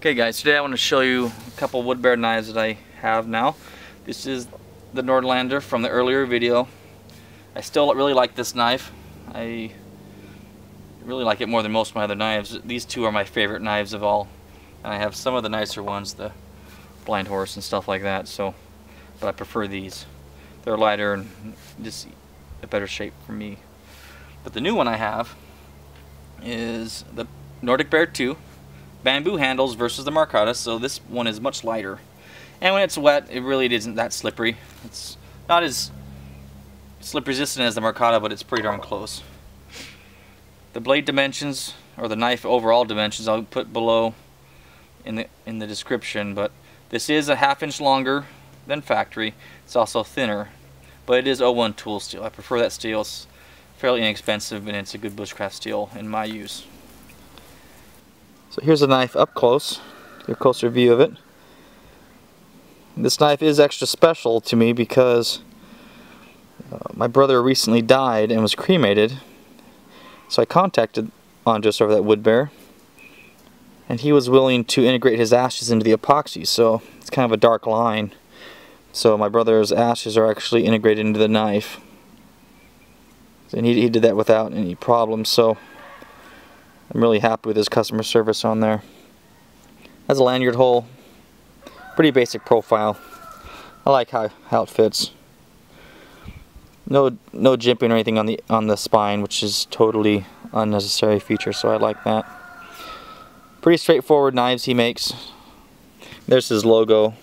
Okay guys, today I want to show you a couple wood bear knives that I have now. This is the Nordlander from the earlier video. I still really like this knife. I really like it more than most of my other knives. These two are my favorite knives of all. And I have some of the nicer ones, the blind horse and stuff like that, but I prefer these. They're lighter and just a better shape for me. But the new one I have is the Nordic Bear 2. Bamboo handles versus the Marcata, so this one is much lighter. And when it's wet, it really isn't that slippery. It's not as slip resistant as the Marcata, but it's pretty darn close. The blade dimensions, or the knife overall dimensions, I'll put below in the description, but this is a ½ inch longer than factory. It's also thinner, but it is 01 tool steel. I prefer that steel. It's fairly inexpensive and it's a good bushcraft steel in my use. So here's a knife up close, get a closer view of it. This knife is extra special to me because my brother recently died and was cremated. So I contacted Andras over that wood bear, and he was willing to integrate his ashes into the epoxy, so it's kind of a dark line. So my brother's ashes are actually integrated into the knife. And he did that without any problems, so I'm really happy with his customer service on there. Has a lanyard hole, pretty basic profile. I like how it fits. No jimping or anything on the spine, which is totally unnecessary feature, so I like that. Pretty straightforward knives he makes. There's his logo.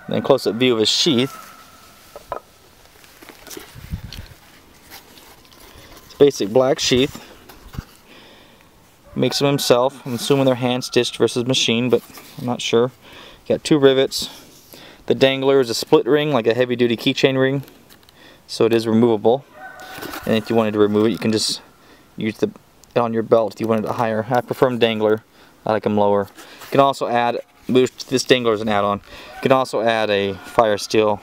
Then close-up view of his sheath. Basic black sheath. Makes them himself. I'm assuming they're hand stitched versus machine, but I'm not sure. Got 2 rivets. The Dangler is a split ring, like a heavy duty keychain ring, so it is removable. And if you wanted to remove it, you can just use it on your belt if you wanted it higher. I prefer them Dangler. I like them lower. You can also add, this Dangler is an add-on. You can also add a fire steel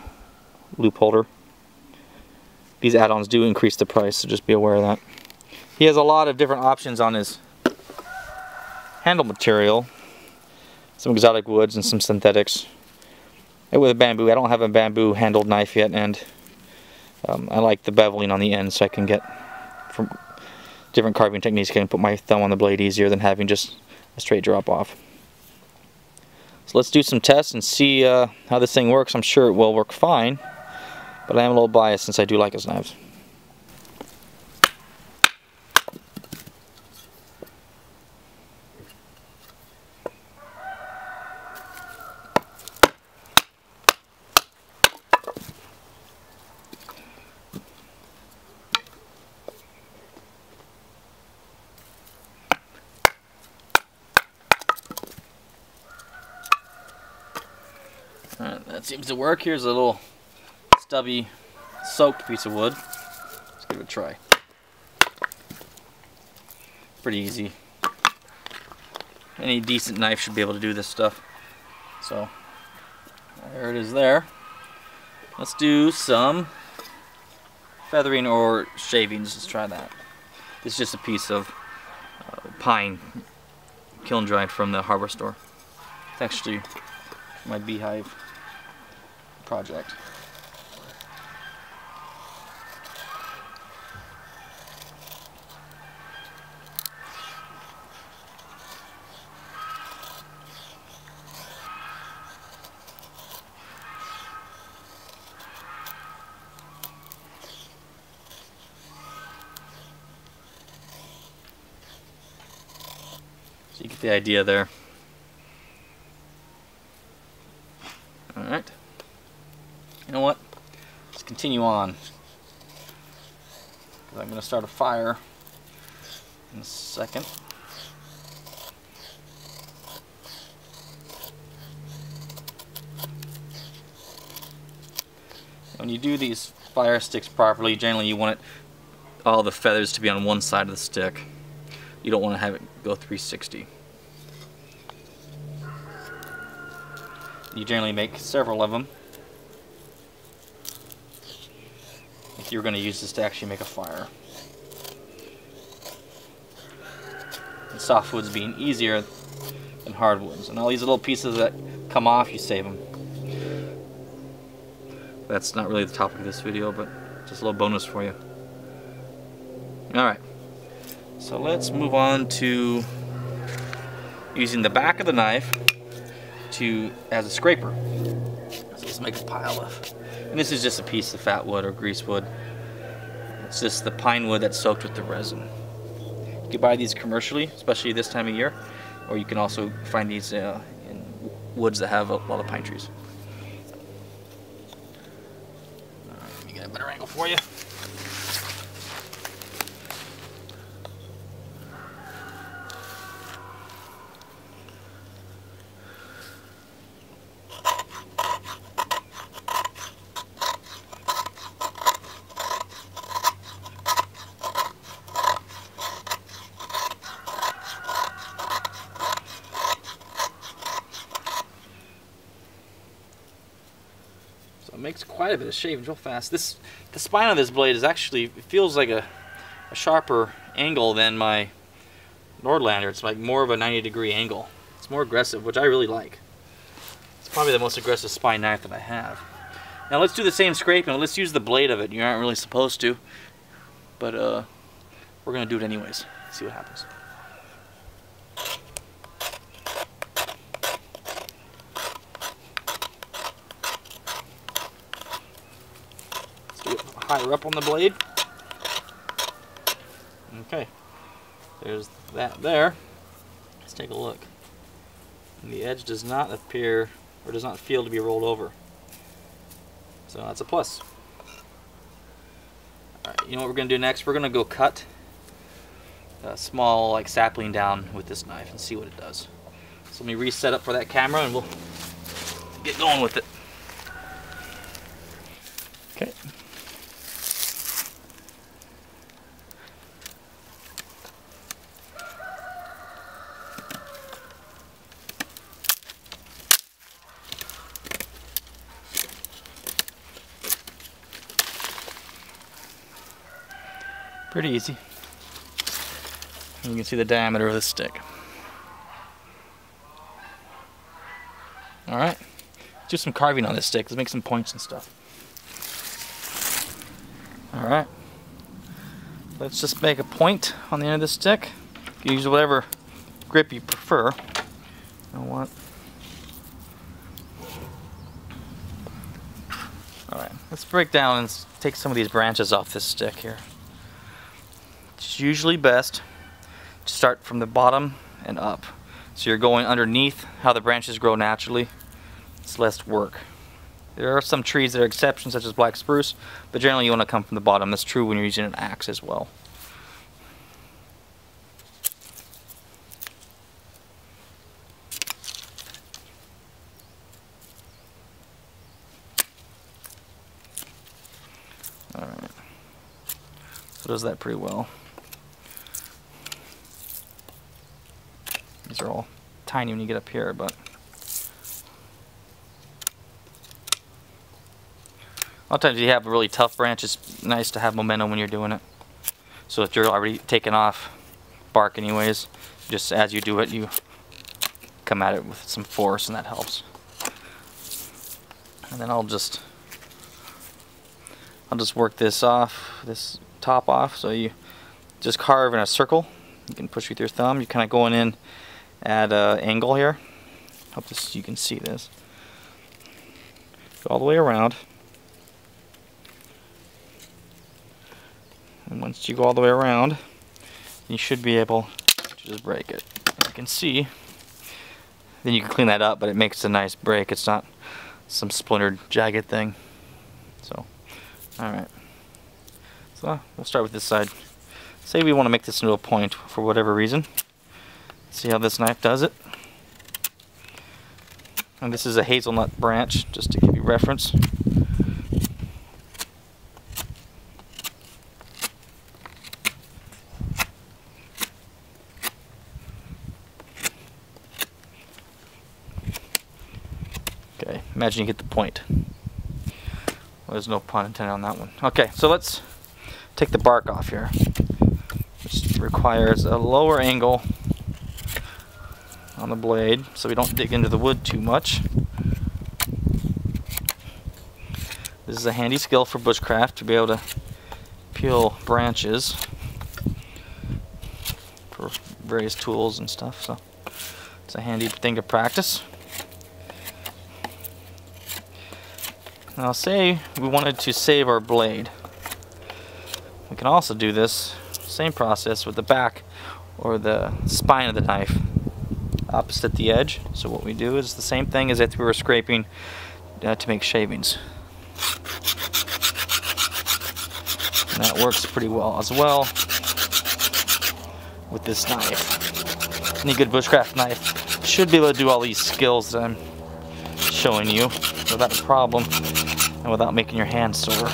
loop holder. These add-ons do increase the price, so just be aware of that. He has a lot of different options on his handle material. Some exotic woods and some synthetics. And with a bamboo, I don't have a bamboo handled knife yet, and I like the beveling on the end, so I can get from different carving techniques. I can put my thumb on the blade easier than having just a straight drop off. So let's do some tests and see how this thing works. I'm sure it will work fine, but I am a little biased since I do like his knives. Alright, that seems to work. Here's a little stubby soaked piece of wood. Let's give it a try. Pretty easy. Any decent knife should be able to do this stuff. So there it is there. Let's do some feathering or shavings. Let's try that. This is just a piece of pine kiln dried from the hardware store. It's actually my beehive project. So you get the idea there. Alright. You know what? Let's continue on. I'm going to start a fire in a second. When you do these fire sticks properly, generally you want all the feathers to be on one side of the stick. You don't want to have it go 360. You generally make several of them if you're going to use this to actually make a fire. softwoods being easier than hardwoods. And all these little pieces that come off, you save them. That's not really the topic of this video, but just a little bonus for you. Alright, so let's move on to using the back of the knife as a scraper. So let's make a pile of, and this is just a piece of fat wood or grease wood. It's just the pine wood that's soaked with the resin. You can buy these commercially, especially this time of year, or you can also find these in woods that have a lot of pine trees. Alright, let me get a better angle for you. It makes quite a bit of shavings real fast. The spine of this blade is actually, it feels like a sharper angle than my Nordlander. It's like more of a 90-degree angle. It's more aggressive, which I really like. It's probably the most aggressive spine knife that I have. Now let's do the same scraping. Let's use the blade of it. You aren't really supposed to, but we're gonna do it anyways. See what happens. Higher up on the blade. Okay, there's that there. Let's take a look. And the edge does not appear, or does not feel to be rolled over. So that's a plus. Alright, you know what we're going to do next? We're going to go cut a small like sapling down with this knife and see what it does. So let me reset up for that camera and we'll get going with it. Okay. Pretty easy. You can see the diameter of the stick. Alright, do some carving on this stick. Let's make some points and stuff. Alright, let's just make a point on the end of the stick. You can use whatever grip you prefer. Alright, let's break down and take some of these branches off this stick here. It's usually best to start from the bottom and up. So you're going underneath how the branches grow naturally. It's less work. There are some trees that are exceptions, such as black spruce, but generally you want to come from the bottom. That's true when you're using an axe as well. Alright. So does that pretty well. These are all tiny when you get up here, but a lot of times if you have a really tough branch, it's nice to have momentum when you're doing it. So if you're already taking off bark anyways, just as you do it, you come at it with some force, and that helps. And then I'll just work this off, this top off. So you just carve in a circle. You can push with your thumb. You're kind of going in at an angle here. Hope this, you can see this. Go all the way around. And once you go all the way around, you should be able to just break it. As you can see, then you can clean that up, but it makes a nice break. It's not some splintered, jagged thing. So, alright. So, we'll start with this side. Say we want to make this into a point for whatever reason. See how this knife does it? And this is a hazelnut branch, just to give you reference. Okay, imagine you hit the point. Well, there's no pun intended on that one. Okay, so let's take the bark off here, which requires a lower angle on the blade so we don't dig into the wood too much. This is a handy skill for bushcraft to be able to peel branches for various tools and stuff, so it's a handy thing to practice. Now say we wanted to save our blade. We can also do this same process with the back or the spine of the knife opposite the edge. So what we do is the same thing as if we were scraping to make shavings. And that works pretty well as well with this knife. Any good bushcraft knife should be able to do all these skills that I'm showing you without a problem and without making your hands sore.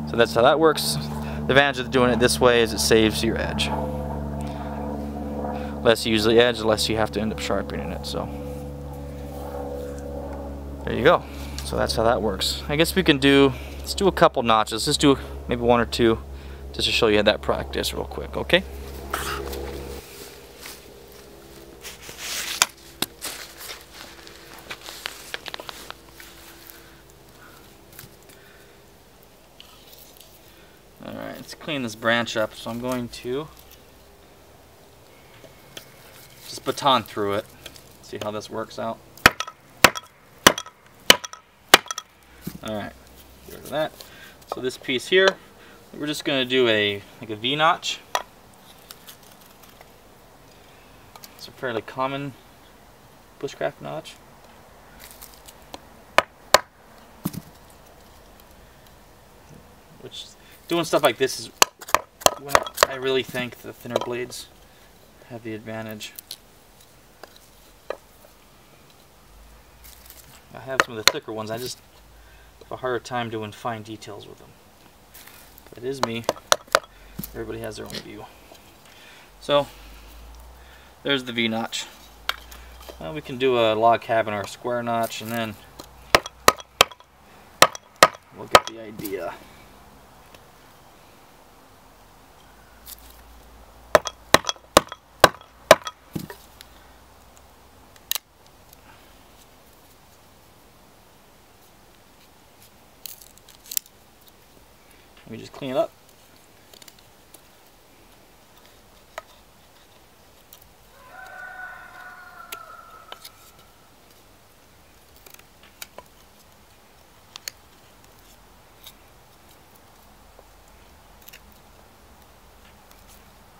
So that's how that works. The advantage of doing it this way is it saves your edge. Less you use the edge, the less you have to end up sharpening it. So there you go. So that's how that works. I guess we can let's do a couple notches. Let's do maybe one or two just to show you that practice real quick, okay? Alright, let's clean this branch up. So I'm going to just baton through it. See how this works out. Alright, get rid of that. So this piece here, we're just going to do like a V-notch. It's a fairly common bushcraft notch. Which, doing stuff like this is when I really think the thinner blades have the advantage. I have some of the thicker ones, I just have a harder time doing fine details with them. That is me. Everybody has their own view. So, there's the V-notch. We can do a log cabin or a square notch, and then we'll get the idea. Let me just clean it up.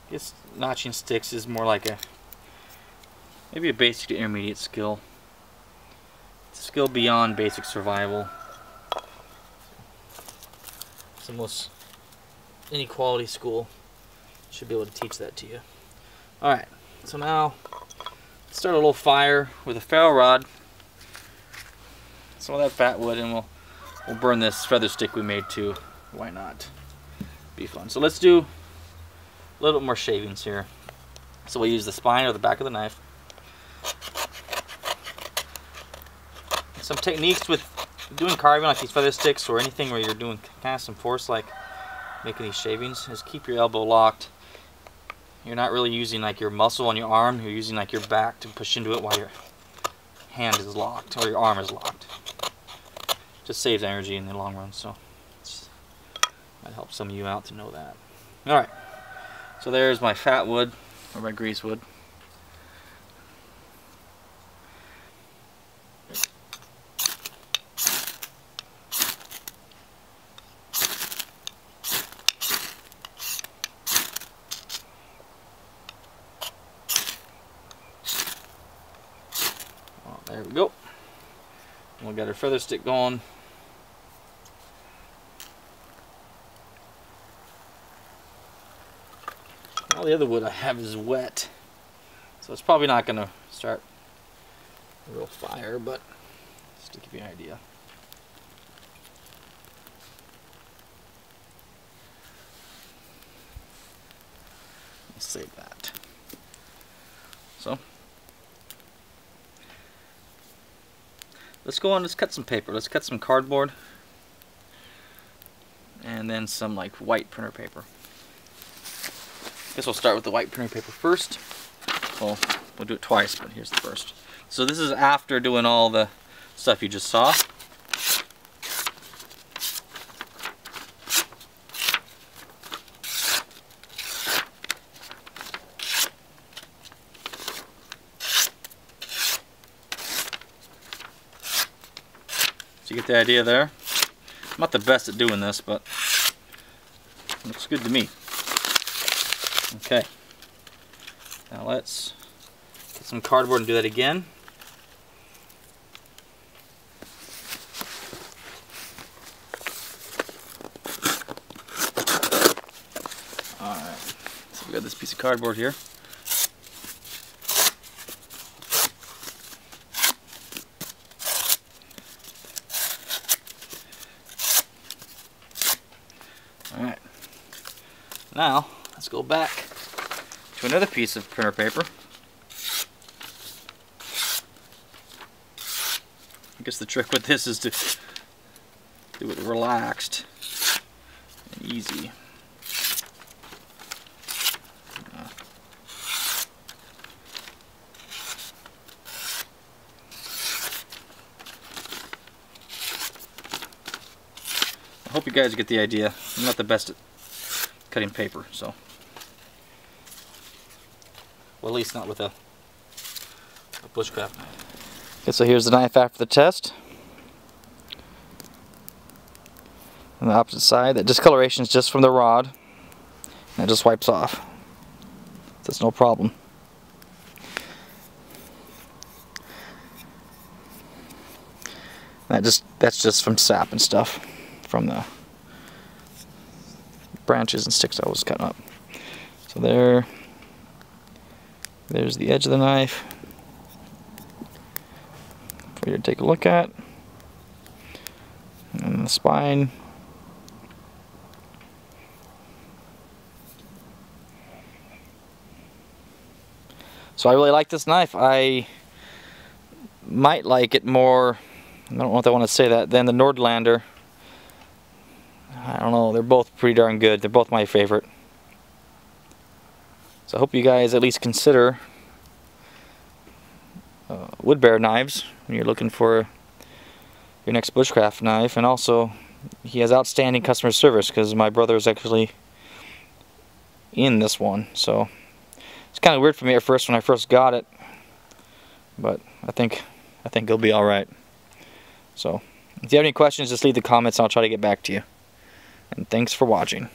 I guess notching sticks is more like maybe a basic to intermediate skill. It's a skill beyond basic survival. It's almost any quality school should be able to teach that to you. Alright, so now let's start a little fire with a ferro rod. Some of that fat wood, and we'll burn this feather stick we made too. Why not? Be fun. So let's do a little bit more shavings here. So we'll use the spine or the back of the knife. Some techniques with doing carving like these feather sticks or anything where you're doing kind of some force like making these shavings is keep your elbow locked. You're not really using like your muscle on your arm, you're using like your back to push into it while your hand is locked or your arm is locked. Just saves energy in the long run, so might help some of you out to know that. Alright, so there's my fat wood or my grease wood. There we go. And we'll get our feather stick going. All the other wood I have is wet, so it's probably not going to start a real fire, but just to give you an idea. Let's save that. So let's go on, let's cut some paper. Let's cut some cardboard and then some like white printer paper. Guess we'll start with the white printer paper first. Well, we'll do it twice, but here's the first. So this is after doing all the stuff you just saw. So you get the idea there. I'm not the best at doing this, but it looks good to me. Okay. Now let's get some cardboard and do that again. Alright, so we got this piece of cardboard here. Alright, now let's go back to another piece of printer paper. I guess the trick with this is to do it relaxed and easy. I hope you guys get the idea. I'm not the best at cutting paper, so. Well, at least not with a bushcraft knife. Okay, so here's the knife after the test. On the opposite side, that discoloration is just from the rod. And it just wipes off. That's no problem. That's just from sap and stuff from the branches and sticks I was cutting up. So there's the edge of the knife for you to take a look at, and the spine. So I really like this knife. I might like it more, I don't know if I want to say that, than the Nordlander. I don't know, they're both pretty darn good. They're both my favorite. So I hope you guys at least consider wood bear knives when you're looking for your next bushcraft knife. And also, he has outstanding customer service because my brother is actually in this one. So it's kind of weird for me at first when I first got it, but I think it'll be all right. So if you have any questions, just leave the comments and I'll try to get back to you. And thanks for watching.